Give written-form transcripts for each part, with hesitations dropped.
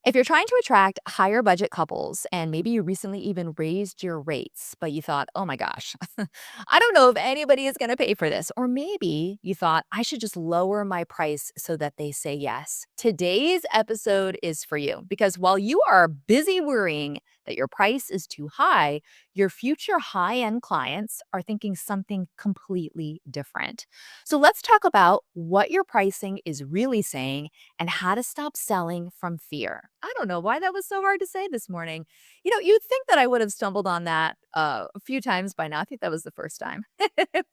If you're trying to attract higher budget couples and maybe you recently even raised your rates, but you thought, oh my gosh, I don't know if anybody is going to pay for this. Or maybe you thought, I should just lower my price so that they say yes. Today's episode is for you because while you are busy worrying that your price is too high, your future high end clients are thinking something completely different. So let's talk about what your pricing is really saying and how to stop selling from fear. I don't know why that was so hard to say this morning. You'd think that I would have stumbled on that a few times by now. I think that was the first time.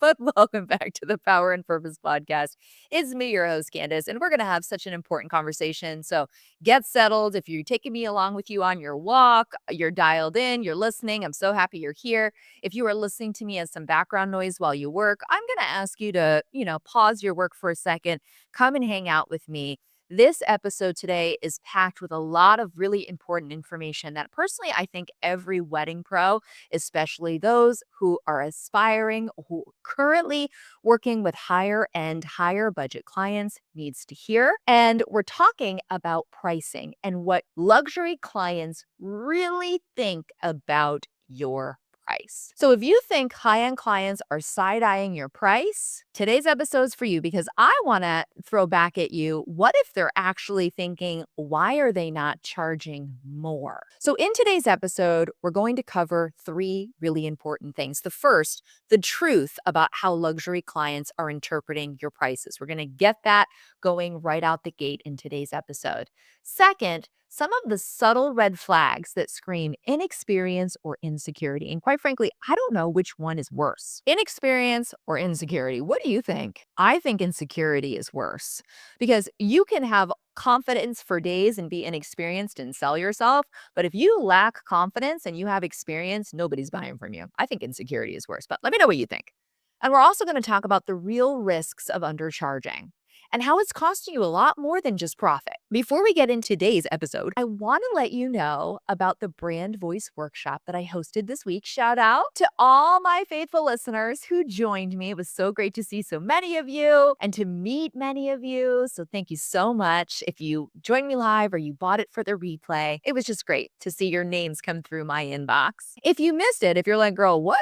But welcome back to the Power and Purpose podcast. It's me, your host, Candice, and we're going to have such an important conversation. So get settled. If you're taking me along with you on your walk, you're dialed in, you're listening. I'm so happy you're here. If you are listening to me as some background noise while you work, I'm going to ask you to, pause your work for a second, come and hang out with me. This episode today is packed with a lot of really important information that personally I think every wedding pro, especially those who are aspiring, who currently working with higher end, higher budget clients needs to hear. And we're talking about pricing and what luxury clients really think about your price. So if you think high-end clients are side-eyeing your price, today's episode's for you because I want to throw back at you, what if they're actually thinking, why are they not charging more? So in today's episode, we're going to cover three really important things. The first, the truth about how luxury clients are interpreting your prices. We're going to get that going right out the gate in today's episode. Second, some of the subtle red flags that scream inexperience or insecurity. And quite frankly, I don't know which one is worse, inexperience or insecurity. What do you think? I think insecurity is worse because you can have confidence for days and be inexperienced and sell yourself. But if you lack confidence and you have experience, nobody's buying from you. I think insecurity is worse, but let me know what you think. And we're also going to talk about the real risks of undercharging and how it's costing you a lot more than just profit. Before we get into today's episode, I want to let you know about the brand voice workshop that I hosted this week. Shout out to all my faithful listeners who joined me. It was so great to see so many of you and to meet many of you. So thank you so much. If you joined me live or you bought it for the replay, it was just great to see your names come through my inbox. If you missed it, if you're like, girl, what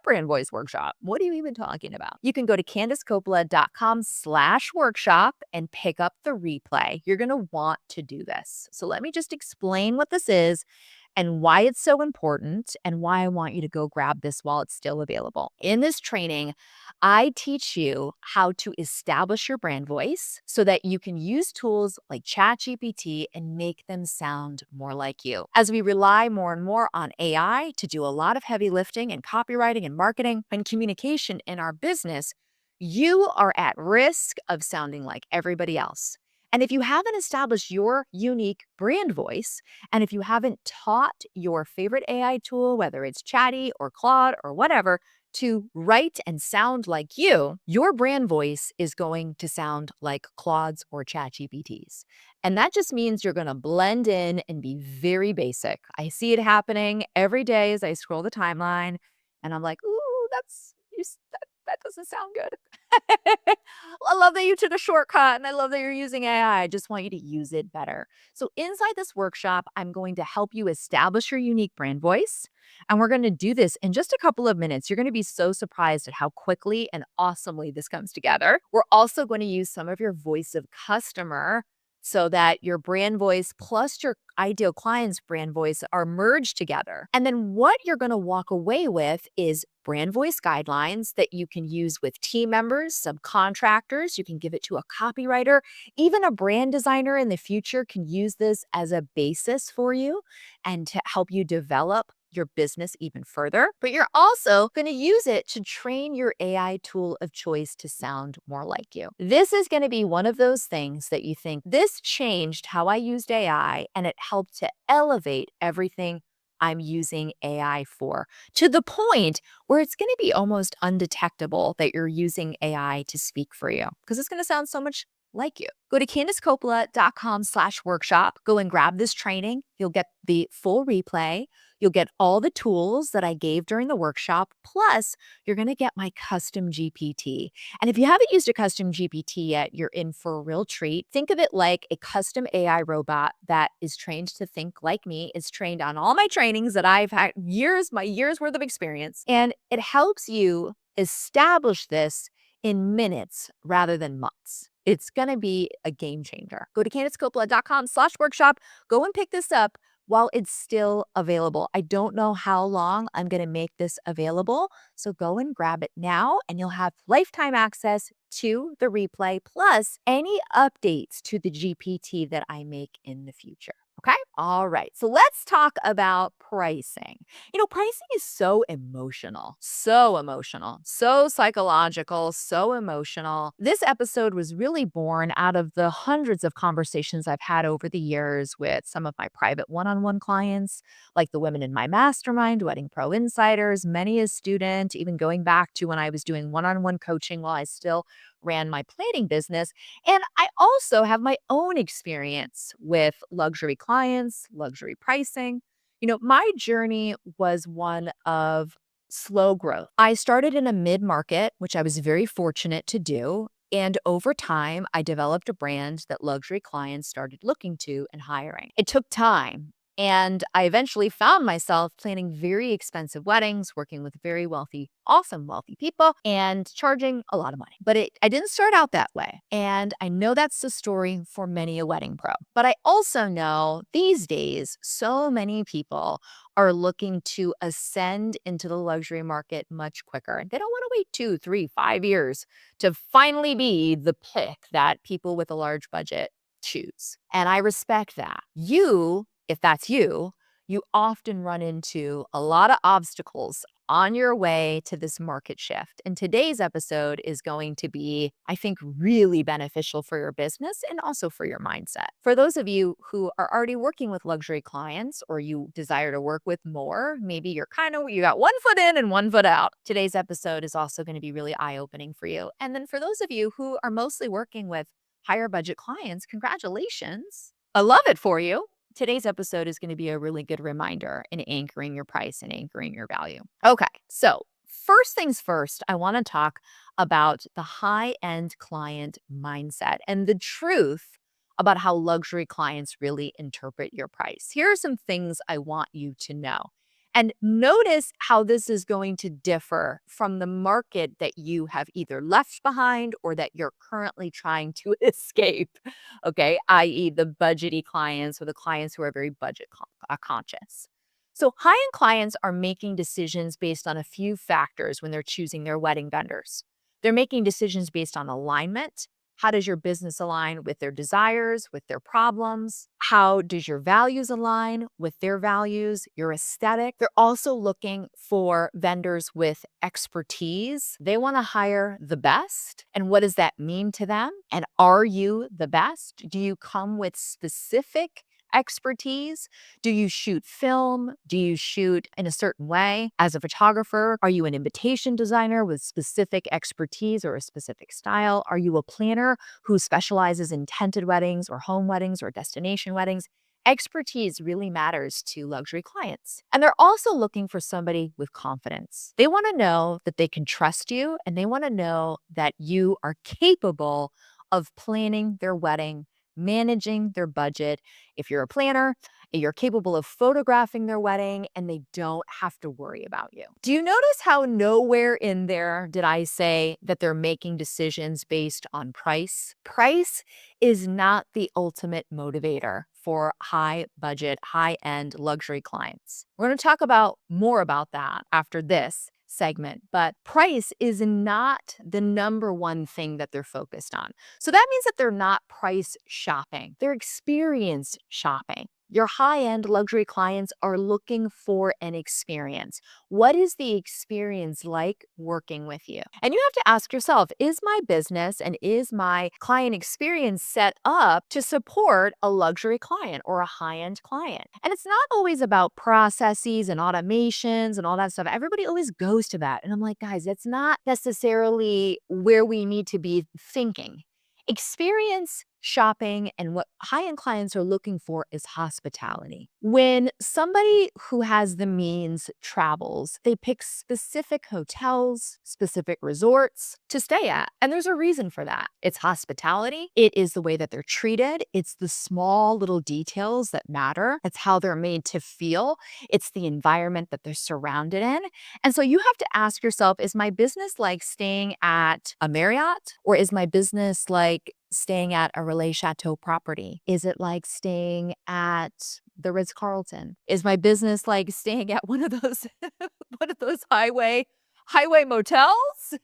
brand voice workshop? What are you even talking about? You can go to CandiceCoppola.com/workshop and pick up the replay. You're going to want to do this. So let me just explain what this is and why it's so important and why I want you to go grab this while it's still available. In this training, I teach you how to establish your brand voice so that you can use tools like ChatGPT and make them sound more like you. As we rely more and more on AI to do a lot of heavy lifting and copywriting and marketing and communication in our business, you are at risk of sounding like everybody else. And if you haven't established your unique brand voice, and if you haven't taught your favorite AI tool, whether it's Chatty or Claude or whatever, to write and sound like you, your brand voice is going to sound like Claude's or ChatGPT's. And that just means you're going to blend in and be very basic. I see it happening every day as I scroll the timeline, and I'm like, ooh, that doesn't sound good. I love that you took a shortcut and I love that you're using AI. I just want you to use it better. So, inside this workshop, I'm going to help you establish your unique brand voice. And we're going to do this in just a couple of minutes. You're going to be so surprised at how quickly and awesomely this comes together. We're also going to use some of your voice of customer so that your brand voice plus your ideal client's brand voice are merged together. And then what you're going to walk away with is brand voice guidelines that you can use with team members, subcontractors. You can give it to a copywriter. Even a brand designer in the future can use this as a basis for you and to help you develop your business even further. But you're also going to use it to train your AI tool of choice to sound more like you. This is going to be one of those things that you think, this changed how I used AI and it helped to elevate everything I'm using AI for, to the point where it's going to be almost undetectable that you're using AI to speak for you because it's going to sound so much like you. Go to CandiceCoppola.com/workshop. Go and grab this training. You'll get the full replay. You'll get all the tools that I gave during the workshop. Plus, you're going to get my custom GPT. And if you haven't used a custom GPT yet, you're in for a real treat. Think of it like a custom AI robot that is trained to think like me. It's trained on all my trainings that I've had my years worth of experience. And it helps you establish this in minutes rather than months. It's going to be a game changer. Go to CandiceCoppola.com/workshop. Go and pick this up while it's still available. I don't know how long I'm going to make this available. So go and grab it now and you'll have lifetime access to the replay plus any updates to the GPT that I make in the future. Okay. All right. So let's talk about pricing. Pricing is so emotional, so psychological, so emotional. This episode was really born out of the hundreds of conversations I've had over the years with some of my private one-on-one clients, like the women in my mastermind, Wedding Pro Insiders, many a student, even going back to when I was doing one-on-one coaching while I still ran my planning business. And I also have my own experience with luxury clients, luxury pricing. My journey was one of slow growth. I started in a mid market, which I was very fortunate to do. And over time, I developed a brand that luxury clients started looking to and hiring. It took time. And I eventually found myself planning very expensive weddings, working with very wealthy, awesome wealthy people, and charging a lot of money. But I didn't start out that way. And I know that's the story for many a wedding pro. But I also know these days, so many people are looking to ascend into the luxury market much quicker. They don't want to wait 2, 3, 5 years to finally be the pick that people with a large budget choose. And I respect that. If that's you often run into a lot of obstacles on your way to this market shift. And today's episode is going to be, I think, really beneficial for your business and also for your mindset. For those of you who are already working with luxury clients or you desire to work with more, maybe you got one foot in and one foot out. Today's episode is also going to be really eye-opening for you. And then for those of you who are mostly working with higher budget clients, congratulations. I love it for you. Today's episode is going to be a really good reminder in anchoring your price and anchoring your value. Okay, so first things first, I want to talk about the high-end client mindset and the truth about how luxury clients really interpret your price. Here are some things I want you to know. And notice how this is going to differ from the market that you have either left behind or that you're currently trying to escape, okay, i.e., the budgety clients or the clients who are very budget conscious. So, high end clients are making decisions based on a few factors when they're choosing their wedding vendors. They're making decisions based on alignment. How does your business align with their desires, with their problems? How does your values align with their values, your aesthetic? They're also looking for vendors with expertise. They want to hire the best. And what does that mean to them? And are you the best? Do you come with specific expertise? Do you shoot film? Do you shoot in a certain way as a photographer? Are you an invitation designer with specific expertise or a specific style? Are you a planner who specializes in tented weddings or home weddings or destination weddings? Expertise really matters to luxury clients. And they're also looking for somebody with confidence. They want to know that they can trust you and they want to know that you are capable of planning their wedding, managing their budget. If you're a planner, you're capable of photographing their wedding and they don't have to worry about you. Do you notice how nowhere in there did I say that they're making decisions based on price? Price is not the ultimate motivator for high budget, high end luxury clients. We're going to talk about more about that after this segment, but price is not the number one thing that they're focused on. So that means that they're not price shopping, they're experience shopping. Your high-end luxury clients are looking for an experience. What is the experience like working with you? And you have to ask yourself, is my business and is my client experience set up to support a luxury client or a high-end client? And it's not always about processes and automations and all that stuff. Everybody always goes to that. And I'm like, guys, that's not necessarily where we need to be thinking. Experience shopping and what high-end clients are looking for is hospitality. When somebody who has the means travels, they pick specific hotels, specific resorts to stay at. And there's a reason for that. It's hospitality. It is the way that they're treated. It's the small little details that matter. It's how they're made to feel. It's the environment that they're surrounded in. And so you have to ask yourself, is my business like staying at a Marriott, or is my business like staying at a Relais Chateau property? Is it like staying at the Ritz-Carlton? Is my business like staying at one of those one of those highway motels?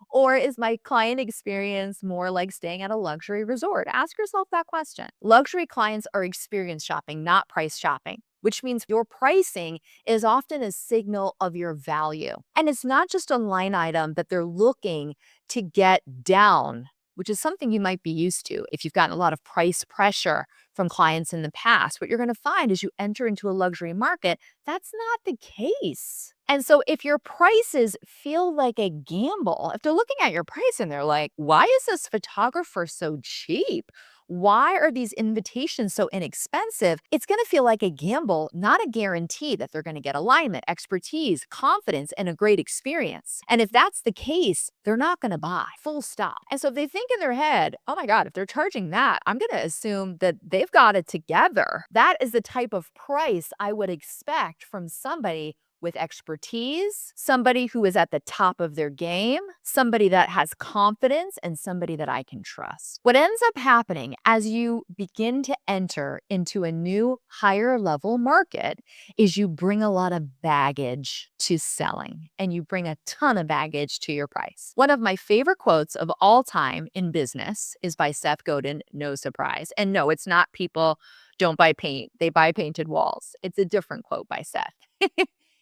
Or is my client experience more like staying at a luxury resort? Ask yourself that question. Luxury clients are experience shopping, not price shopping, which means your pricing is often a signal of your value. And it's not just a line item that they're looking to get down, which is something you might be used to if you've gotten a lot of price pressure from clients in the past. What you're going to find as you enter into a luxury market, that's not the case. And so if your prices feel like a gamble, if they're looking at your price and they're like, why is this photographer so cheap? Why are these invitations so inexpensive? It's going to feel like a gamble, not a guarantee that they're going to get alignment, expertise, confidence, and a great experience. And if that's the case, they're not going to buy, full stop. And so if they think in their head, oh my God, if they're charging that, I'm going to assume that they've got it together. That is the type of price I would expect from somebody with expertise, somebody who is at the top of their game, somebody that has confidence, and somebody that I can trust. What ends up happening as you begin to enter into a new higher level market is you bring a lot of baggage to selling, and you bring a ton of baggage to your price. One of my favorite quotes of all time in business is by Seth Godin, no surprise. And no, it's not people don't buy paint, they buy painted walls. It's a different quote by Seth.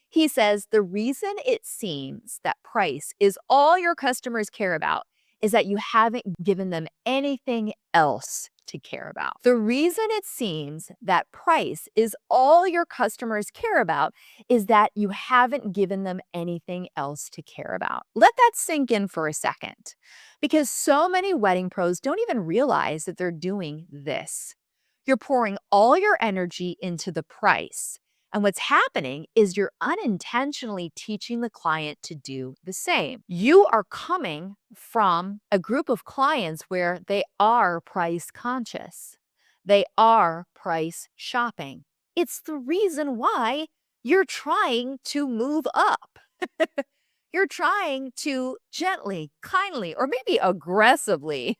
He says, the reason it seems that price is all your customers care about is that you haven't given them anything else to care about. The reason it seems that price is all your customers care about is that you haven't given them anything else to care about. Let that sink in for a second, because so many wedding pros don't even realize that they're doing this. You're pouring all your energy into the price. And what's happening is you're unintentionally teaching the client to do the same. You are coming from a group of clients where they are price conscious. They are price shopping. It's the reason why you're trying to move up. You're trying to gently, kindly, or maybe aggressively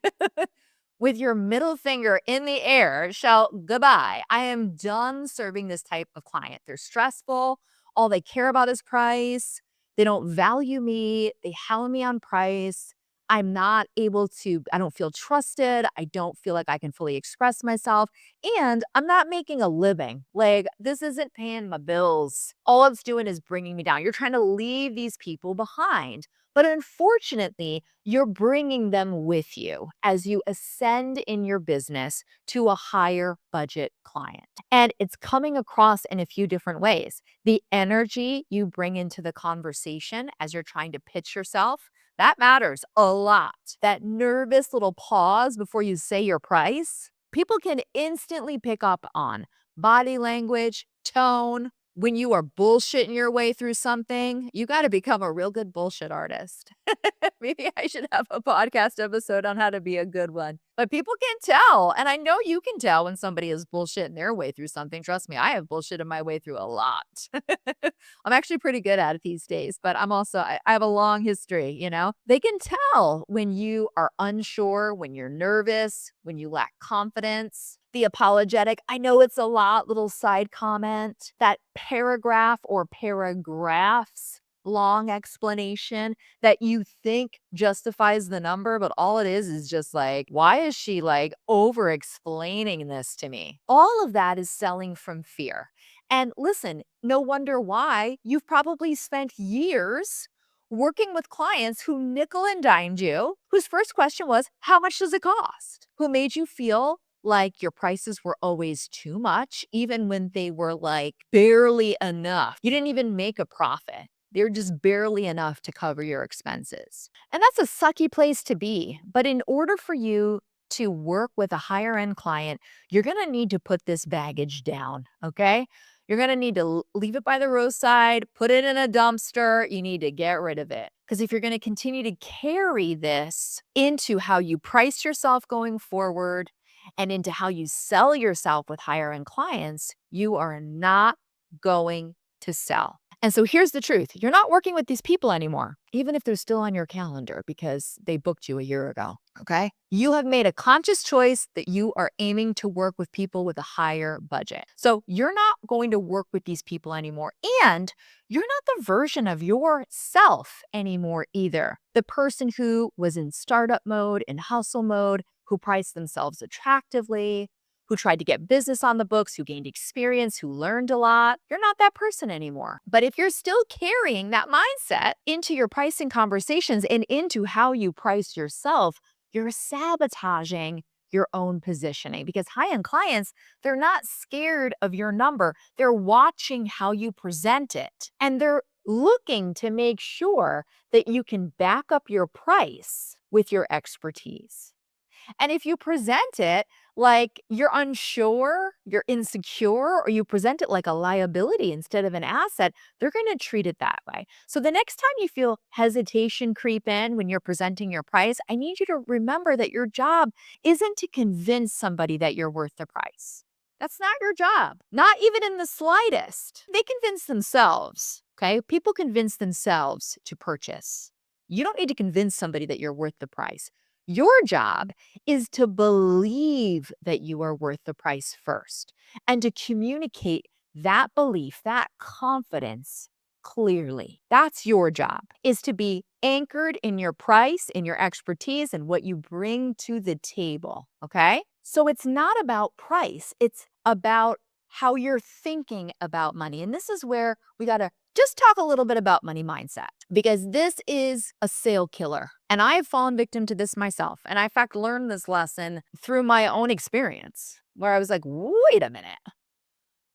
with your middle finger in the air, shout goodbye. I am done serving this type of client. They're stressful. All they care about is price. They don't value me. They hound me on price. I'm not able to, I don't feel trusted. I don't feel like I can fully express myself. And I'm not making a living. Like, this isn't paying my bills. All it's doing is bringing me down. You're trying to leave these people behind. But unfortunately, you're bringing them with you as you ascend in your business to a higher budget client. And it's coming across in a few different ways. The energy you bring into the conversation as you're trying to pitch yourself, that matters a lot. That nervous little pause before you say your price, people can instantly pick up on body language, tone. When you are bullshitting your way through something, you got to become a real good bullshit artist. Maybe I should have a podcast episode on how to be a good one. But people can tell. And I know you can tell when somebody is bullshitting their way through something. Trust me, I have bullshitted my way through a lot. I'm actually pretty good at it these days, but I have a long history, you know? They can tell when you are unsure, when you're nervous, when you lack confidence. The apologetic, I know it's a lot, little side comment, that paragraph or paragraphs long explanation that you think justifies the number, but all it is just like, why is she like over explaining this to me? All of that is selling from fear. And listen, no wonder why. You've probably spent years working with clients who nickel and dimed you, whose first question was, how much does it cost? Who made you feel like your prices were always too much, even when they were like barely enough. You didn't even make a profit. They're just barely enough to cover your expenses. And that's a sucky place to be. But in order for you to work with a higher end client, you're going to need to put this baggage down, okay? You're going to need to leave it by the roadside, put it in a dumpster. You need to get rid of it. Because if you're going to continue to carry this into how you price yourself going forward and into how you sell yourself with higher end clients, you are not going to sell. And so here's the truth. You're not working with these people anymore, even if they're still on your calendar because they booked you a year ago. Okay. You have made a conscious choice that you are aiming to work with people with a higher budget. So you're not going to work with these people anymore. And you're not the version of yourself anymore either. The person who was in startup mode, in hustle mode, who priced themselves attractively, who tried to get business on the books, who gained experience, who learned a lot. You're not that person anymore. But if you're still carrying that mindset into your pricing conversations and into how you price yourself, you're sabotaging your own positioning because high-end clients, they're not scared of your number. They're watching how you present it, and they're looking to make sure that you can back up your price with your expertise. And if you present it like you're unsure, you're insecure, or you present it like a liability instead of an asset, they're going to treat it that way. So the next time you feel hesitation creep in when you're presenting your price, I need you to remember that your job isn't to convince somebody that you're worth the price. That's not your job, not even in the slightest. They convince themselves, okay? People convince themselves to purchase. You don't need to convince somebody that you're worth the price. Your job is to believe that you are worth the price first and to communicate that belief, that confidence clearly. That's your job, is to be anchored in your price, in your expertise, and what you bring to the table. Okay. So it's not about price, it's about how you're thinking about money. And this is where we got to just talk a little bit about money mindset because this is a sale killer. And I have fallen victim to this myself. And I, in fact, learned this lesson through my own experience where I was like, wait a minute.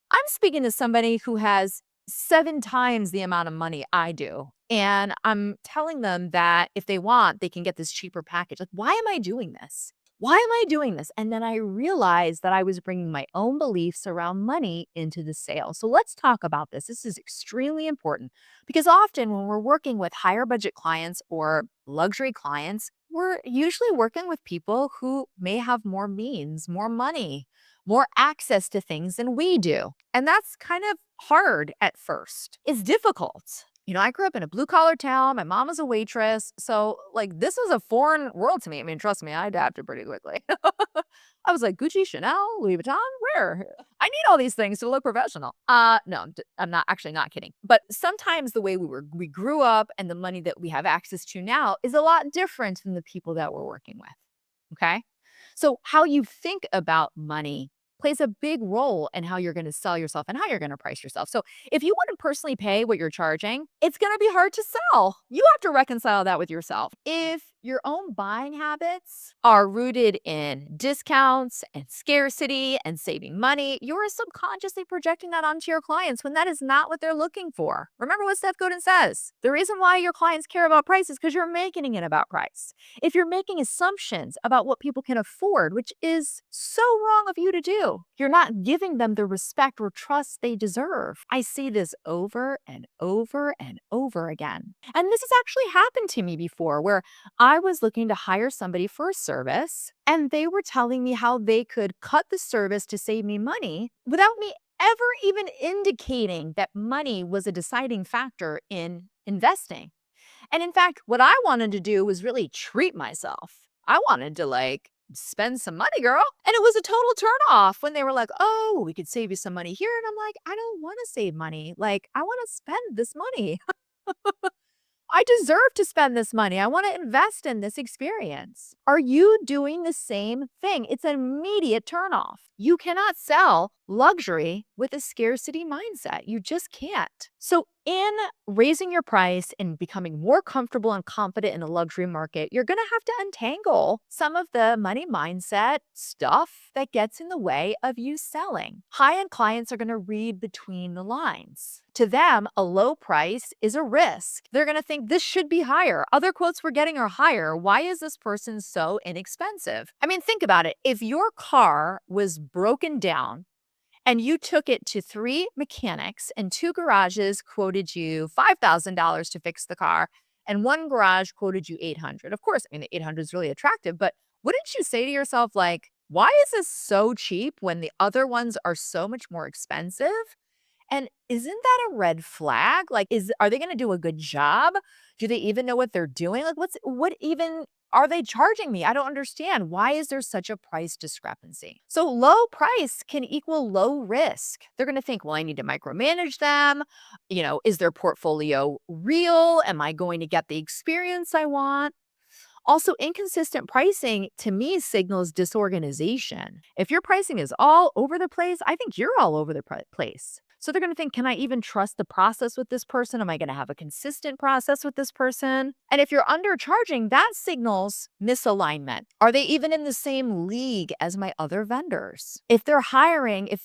I'm speaking to somebody who has 7 times the amount of money I do. And I'm telling them that if they want, they can get this cheaper package. Like, why am I doing this? Why am I doing this? And then I realized that I was bringing my own beliefs around money into the sale. So let's talk about this. This is extremely important because often when we're working with higher budget clients or luxury clients, we're usually working with people who may have more means, more money, more access to things than we do. And that's kind of hard at first. It's difficult. You know, I grew up in a blue collar town. My mom was a waitress. So, like, this was a foreign world to me. I mean, trust me, I adapted pretty quickly. I was like, Gucci, Chanel, Louis Vuitton, where? I need all these things to look professional. No, I'm not actually not kidding. But sometimes the way we grew up and the money that we have access to now is a lot different than the people that we're working with. Okay. So, how you think about money plays a big role in how you're going to sell yourself and how you're going to price yourself. So, if you want to personally pay what you're charging, it's going to be hard to sell. You have to reconcile that with yourself. If your own buying habits are rooted in discounts and scarcity and saving money, you're subconsciously projecting that onto your clients when that is not what they're looking for. Remember what Seth Godin says. The reason why your clients care about price is because you're making it about price. If you're making assumptions about what people can afford, which is so wrong of you to do, you're not giving them the respect or trust they deserve. I see this over and over and over again. And this has actually happened to me before where I was looking to hire somebody for a service and they were telling me how they could cut the service to save me money without me ever even indicating that money was a deciding factor in investing. And in fact, what I wanted to do was really treat myself. I wanted to spend some money, girl. And it was a total turn off when they were like, oh, we could save you some money here. And I'm like, I don't want to save money. Like, I want to spend this money. I deserve to spend this money. I want to invest in this experience. Are you doing the same thing? It's an immediate turnoff. You cannot sell luxury with a scarcity mindset. You just can't. So, in raising your price and becoming more comfortable and confident in the luxury market, you're going to have to untangle some of the money mindset stuff that gets in the way of you selling. High end clients are going to read between the lines. To them, a low price is a risk. They're going to think this should be higher. Other quotes we're getting are higher. Why is this person so inexpensive? I mean, think about it. If your car was broken down and you took it to 3 mechanics and 2 garages quoted you $5,000 to fix the car and 1 garage quoted you 800. Of course, I mean, the 800 is really attractive, but wouldn't you say to yourself like, "Why is this so cheap when the other ones are so much more expensive?" And isn't that a red flag? Like, are they gonna do a good job? Do they even know what they're doing? Like, what even are they charging me? I don't understand. Why is there such a price discrepancy? So low price can equal low risk. They're gonna think, well, I need to micromanage them. Is their portfolio real? Am I going to get the experience I want? Also, inconsistent pricing to me signals disorganization. If your pricing is all over the place, I think you're all over the place. So they're going to think, can I even trust the process with this person? Am I going to have a consistent process with this person? And if you're undercharging, that signals misalignment. Are they even in the same league as my other vendors? If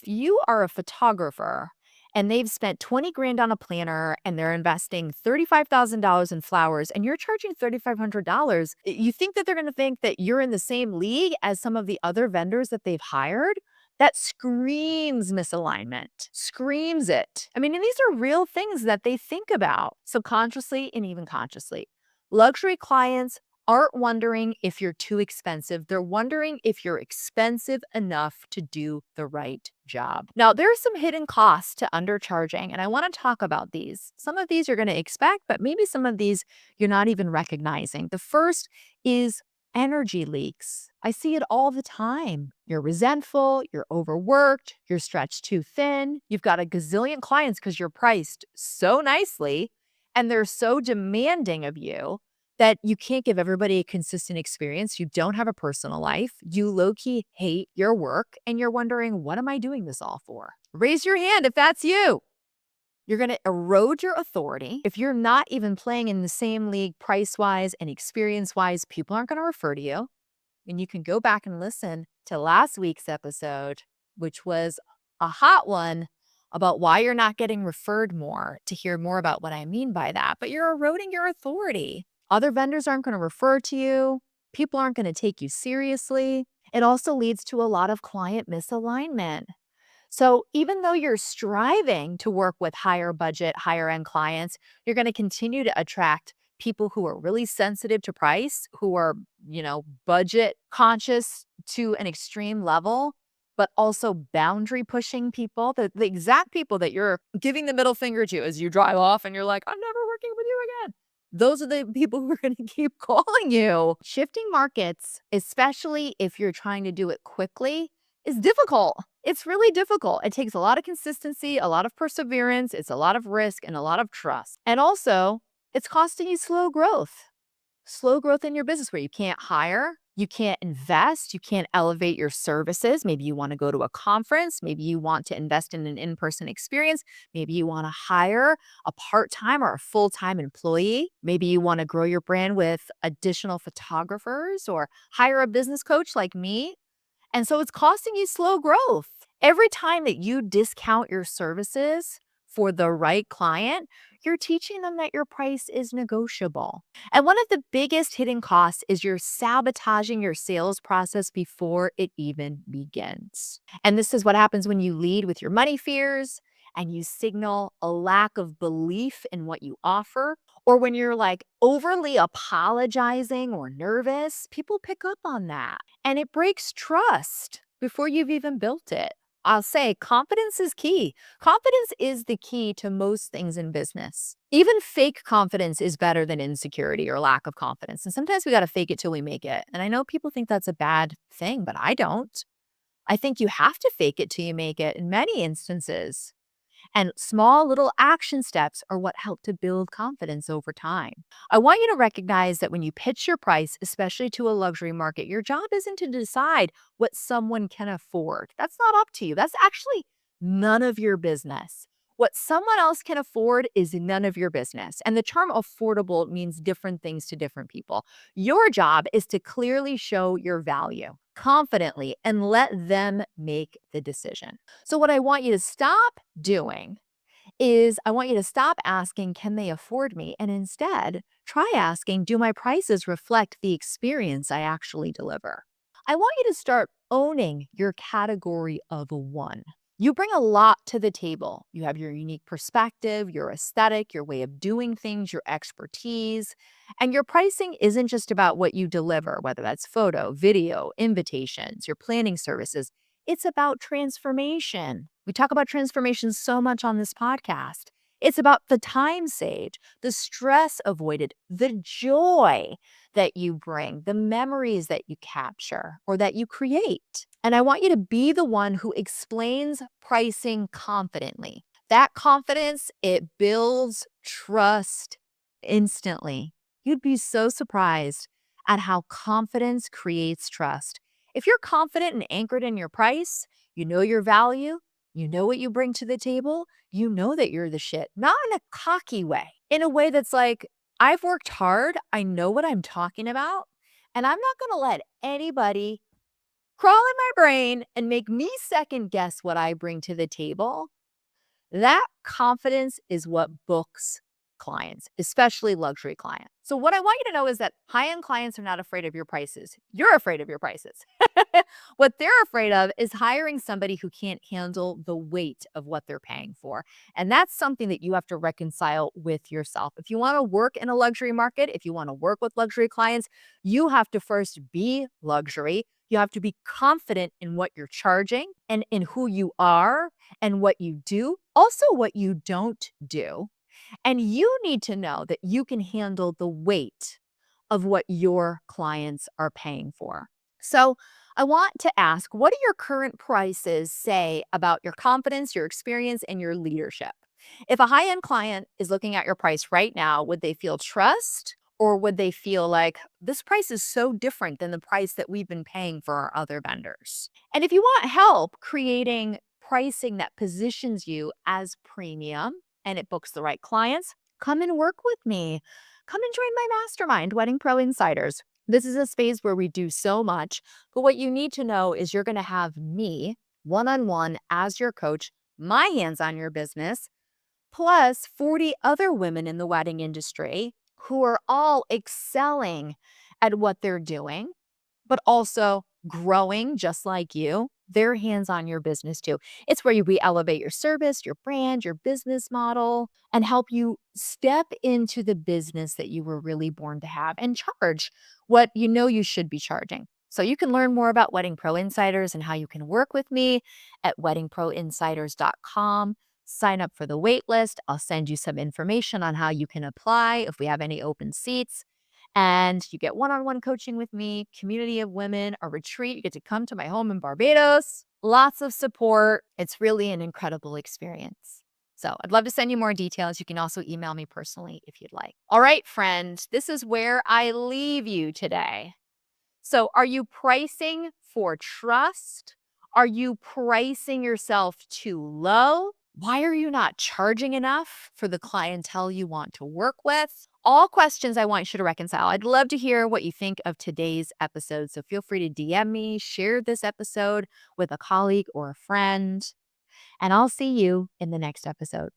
you are a photographer and they've spent 20 grand on a planner and they're investing $35,000 in flowers and you're charging $3,500, you think that they're going to think that you're in the same league as some of the other vendors that they've hired? That screams misalignment, screams it. I mean, and these are real things that they think about subconsciously and even consciously. Luxury clients aren't wondering if you're too expensive. They're wondering if you're expensive enough to do the right job. Now, there are some hidden costs to undercharging, and I want to talk about these. Some of these you're going to expect, but maybe some of these you're not even recognizing. The first is energy leaks. I see it all the time. You're resentful, you're overworked, you're stretched too thin. You've got a gazillion clients because you're priced so nicely and they're so demanding of you that you can't give everybody a consistent experience. You don't have a personal life. You low key hate your work and you're wondering, what am I doing this all for? Raise your hand if that's you. You're going to erode your authority. If you're not even playing in the same league price wise and experience wise, people aren't going to refer to you. And you can go back and listen to last week's episode, which was a hot one about why you're not getting referred more to hear more about what I mean by that. But you're eroding your authority. Other vendors aren't going to refer to you. People aren't going to take you seriously. It also leads to a lot of client misalignment. So even though you're striving to work with higher budget, higher end clients, you're going to continue to attract people who are really sensitive to price, who are, budget conscious to an extreme level, but also boundary pushing people, the exact people that you're giving the middle finger to as you drive off and you're like, I'm never working with you again. Those are the people who are going to keep calling you. Shifting markets, especially if you're trying to do it quickly, is difficult. It's really difficult. It takes a lot of consistency, a lot of perseverance, it's a lot of risk and a lot of trust. And also, it's costing you slow growth in your business where you can't hire, you can't invest, you can't elevate your services. Maybe you want to go to a conference, maybe you want to invest in an in-person experience, maybe you want to hire a part-time or a full-time employee, maybe you want to grow your brand with additional photographers or hire a business coach like me. And so it's costing you slow growth. Every time that you discount your services for the right client, you're teaching them that your price is negotiable. And one of the biggest hidden costs is you're sabotaging your sales process before it even begins. And this is what happens when you lead with your money fears and you signal a lack of belief in what you offer, or when you're like overly apologizing or nervous, people pick up on that and it breaks trust before you've even built it. I'll say confidence is key. Confidence is the key to most things in business. Even fake confidence is better than insecurity or lack of confidence. And sometimes we got to fake it till we make it. And I know people think that's a bad thing, but I don't. I think you have to fake it till you make it in many instances. And small little action steps are what help to build confidence over time. I want you to recognize that when you pitch your price, especially to a luxury market, your job isn't to decide what someone can afford. That's not up to you. That's actually none of your business. What someone else can afford is none of your business. And the term affordable means different things to different people. Your job is to clearly show your value confidently and let them make the decision. So, what I want you to stop doing is I want you to stop asking, can they afford me? And instead, try asking, do my prices reflect the experience I actually deliver? I want you to start owning your category of one. You bring a lot to the table. You have your unique perspective, your aesthetic, your way of doing things, your expertise. And your pricing isn't just about what you deliver, whether that's photo, video, invitations, your planning services. It's about transformation. We talk about transformation so much on this podcast. It's about the time saved, the stress avoided, the joy that you bring, the memories that you capture or that you create. And I want you to be the one who explains pricing confidently. That confidence, it builds trust instantly. You'd be so surprised at how confidence creates trust. If you're confident and anchored in your price, you know your value, you know what you bring to the table, you know that you're the shit, not in a cocky way, in a way that's like, I've worked hard, I know what I'm talking about, and I'm not gonna let anybody crawl in my brain and make me second guess what I bring to the table. That confidence is what books clients, especially luxury clients. So, what I want you to know is that high end clients are not afraid of your prices. You're afraid of your prices. What they're afraid of is hiring somebody who can't handle the weight of what they're paying for. And that's something that you have to reconcile with yourself. If you want to work in a luxury market, if you want to work with luxury clients, you have to first be luxury. You have to be confident in what you're charging and in who you are and what you do, also what you don't do. And you need to know that you can handle the weight of what your clients are paying for. So, I want to ask, what do your current prices say about your confidence, your experience, and your leadership? If a high end client is looking at your price right now, would they feel trust or would they feel like this price is so different than the price that we've been paying for our other vendors? And if you want help creating pricing that positions you as premium and it books the right clients, come and work with me. Come and join my mastermind, Wedding Pro Insiders. This is a space where we do so much, but what you need to know is you're going to have me one on one as your coach, my hands on your business, plus 40 other women in the wedding industry who are all excelling at what they're doing but also growing just like you, their hands on your business too. It's where we elevate your service, your brand, your business model, and help you step into the business that you were really born to have and charge what you know you should be charging. So you can learn more about Wedding Pro Insiders and how you can work with me at weddingproinsiders.com. Sign up for the wait list. I'll send you some information on how you can apply if we have any open seats. And you get one on one coaching with me, community of women, a retreat. You get to come to my home in Barbados, lots of support. It's really an incredible experience. So I'd love to send you more details. You can also email me personally if you'd like. All right, friend, this is where I leave you today. So, are you pricing for trust? Are you pricing yourself too low? Why are you not charging enough for the clientele you want to work with? All questions I want you to reconcile. I'd love to hear what you think of today's episode. So, feel free to DM me, share this episode with a colleague or a friend, and I'll see you in the next episode.